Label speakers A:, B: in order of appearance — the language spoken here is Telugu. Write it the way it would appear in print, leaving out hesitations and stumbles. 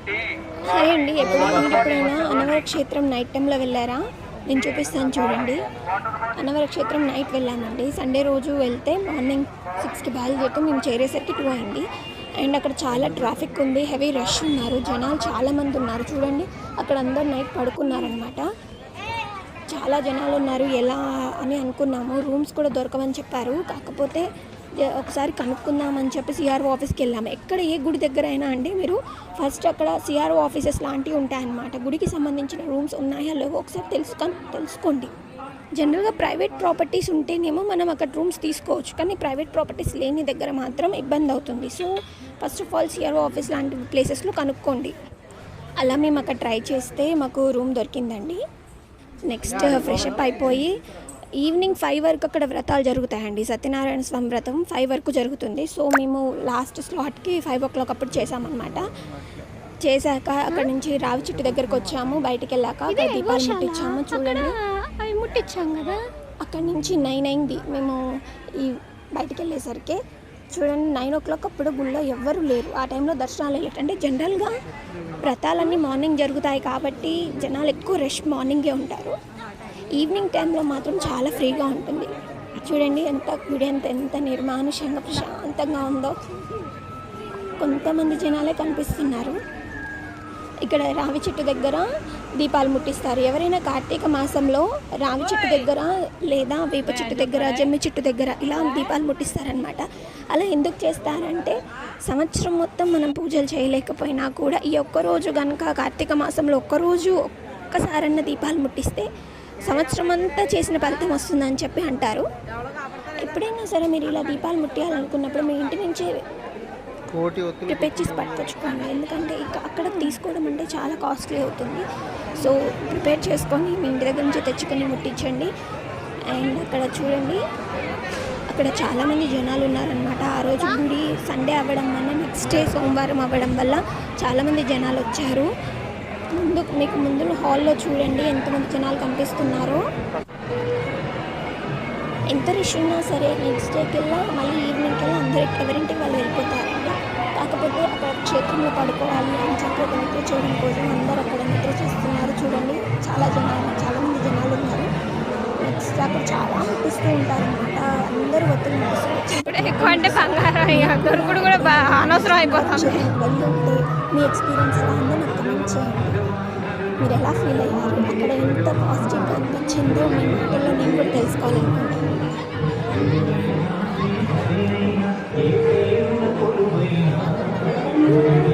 A: హాయ్ అండి. మీరు ఎప్పుడైనా అన్నవర క్షేత్రం నైట్ టైంలో వెళ్ళారా? నేను చూపిస్తాను చూడండి. అన్నవర క్షేత్రం నైట్ వెళ్ళామండి. సండే రోజు వెళ్తే మార్నింగ్ 6కి బయలుదేరితే మేము చేరేసరికి 2 అయింది. అండ్ అక్కడ చాలా ట్రాఫిక్ ఉంది, హెవీ రష్ ఉన్నారు, జనాలు చాలామంది ఉన్నారు. చూడండి అక్కడ అందరు నైట్ పడుకున్నారనమాట. చాలా జనాలు ఉన్నారు. ఎలా అని అనుకున్నాము. రూమ్స్ కూడా దొరకవని చెప్పారు. కాకపోతే ఒకసారి కనుక్కుందామని చెప్పి సిఆర్ఓ ఆఫీస్కి వెళ్ళాము. ఎక్కడ ఏ గుడి దగ్గర అయినా అండి మీరు ఫస్ట్ అక్కడ సిఆర్ఓ ఆఫీసెస్ లాంటివి ఉంటాయన్నమాట. గుడికి సంబంధించిన రూమ్స్ ఉన్నాయా లేవో ఒకసారి తెలుసుకోండి. జనరల్గా ప్రైవేట్ ప్రాపర్టీస్ ఉంటేనేమో మనం అక్కడ రూమ్స్ తీసుకోవచ్చు, కానీ ప్రైవేట్ ప్రాపర్టీస్ లేని దగ్గర మాత్రం ఇబ్బంది అవుతుంది. So first of all CRO office లాంటి ప్లేసెస్లో కనుక్కోండి. అలా మేము అక్కడ ట్రై చేస్తే మాకు రూమ్ దొరికిందండి. నెక్స్ట్ ఫ్రెష్ అప్ అయిపోయి ఈవినింగ్ 5 వరకు అక్కడ వ్రతాలు జరుగుతాయండి. సత్యనారాయణ స్వామి వ్రతం 5 వరకు జరుగుతుంది. సో మేము లాస్ట్ స్లాట్కి 5 o'clock అప్పుడు చేసామన్నమాట. చేశాక అక్కడ నుంచి రావి చెట్టు దగ్గరకు వచ్చాము. బయటికి వెళ్ళాక అక్కడ దీపాలు ముట్టించాము. చూడండి
B: అవి ముట్టించాం కదా.
A: అక్కడ నుంచి 9 అయింది మేము ఈ బయటికి వెళ్ళేసరికి. చూడండి 9 o'clock అప్పుడు గుళ్ళో ఎవ్వరు లేరు. ఆ టైంలో దర్శనాలు వెళ్ళటంటే జనరల్గా వ్రతాలన్నీ మార్నింగ్ జరుగుతాయి కాబట్టి జనాలు ఎక్కువ రష్ మార్నింగే ఉంటారు. ఈవినింగ్ టైంలో మాత్రం చాలా ఫ్రీగా ఉంటుంది. చూడండి గుడి ఎంత నిర్మానుషంగా ప్రశాంతంగా ఉందో. కొంతమంది జనాలే కనిపిస్తున్నారు. ఇక్కడ రావి చెట్టు దగ్గర దీపాలు ముట్టిస్తారు. ఎవరైనా కార్తీక మాసంలో రావి చెట్టు దగ్గర లేదా వేప చెట్టు దగ్గర, జమ్మి చెట్టు దగ్గర ఇలా దీపాలు ముట్టిస్తారనమాట. అలా ఎందుకు చేస్తారంటే సంవత్సరం మొత్తం మనం పూజలు చేయలేకపోయినా కూడా ఈ ఒక్కరోజు కనుక కార్తీక మాసంలో ఒక్కసారన్న దీపాలు ముట్టిస్తే సంవత్సరం అంతా చేసిన ఫలితం వస్తుందని చెప్పి అంటారు. ఎప్పుడైనా సరే మీరు ఇలా దీపాలు ముట్టియాలనుకున్నప్పుడు మీ ఇంటి నుంచే ప్రిపేర్ చేసి పట్టుకొచ్చుకోండి. ఎందుకంటే అక్కడ తీసుకోవడం అంటే చాలా కాస్ట్లీ అవుతుంది. సో ప్రిపేర్ చేసుకొని మీ ఇంటి దగ్గర నుంచి తెచ్చుకొని ముట్టించండి. అండ్ అక్కడ చూడండి అక్కడ చాలామంది జనాలు ఉన్నారనమాట. ఆ రోజు గుడి సండే అవ్వడం వల్ల, నెక్స్ట్ డే సోమవారం అవ్వడం వల్ల చాలామంది జనాలు వచ్చారు. మీకు ముందు హాల్లో చూడండి ఎంతమంది జనాలు కనిపిస్తున్నారో. ఎంత రష్ ఉన్నా సరే నెక్స్ట్ డేకి వెళ్ళా మళ్ళీ ఈవినింగ్కి వెళ్ళి ఎవరింటికి వాళ్ళు వెళ్ళిపోతారండి. కాకపోతే అక్కడ క్షేత్రంలో పడుకోవాలి అని చెప్పి ఒక నిద్ర చేయడం కోసం అందరూ అక్కడ నిద్ర చేస్తున్నారు. చూడండి చాలామంది జనాలు ఉన్నారు. నెక్స్ట్ అక్కడ చాలా ముట్టిస్తూ ఉంటారనమాట. అందరూ ఒత్తిడి ముట్టిస్తారు.
B: ఎక్కువ అంటే బంగారం దొరుకుడు కూడా అనవసరం అయిపోతుంది.
A: వెళ్ళుంటే మీ ఎక్స్పీరియన్స్ ఎలా ఉందో నాకు కమెంట్ చేయండి. మీరు ఎలా ఫీల్ అయ్యారు, అక్కడ ఎంత పాజిటివ్గా అనిపించిందో మీ మాటల్లో నేను కూడా తెలుసుకోవాలనుకుంటున్నాను.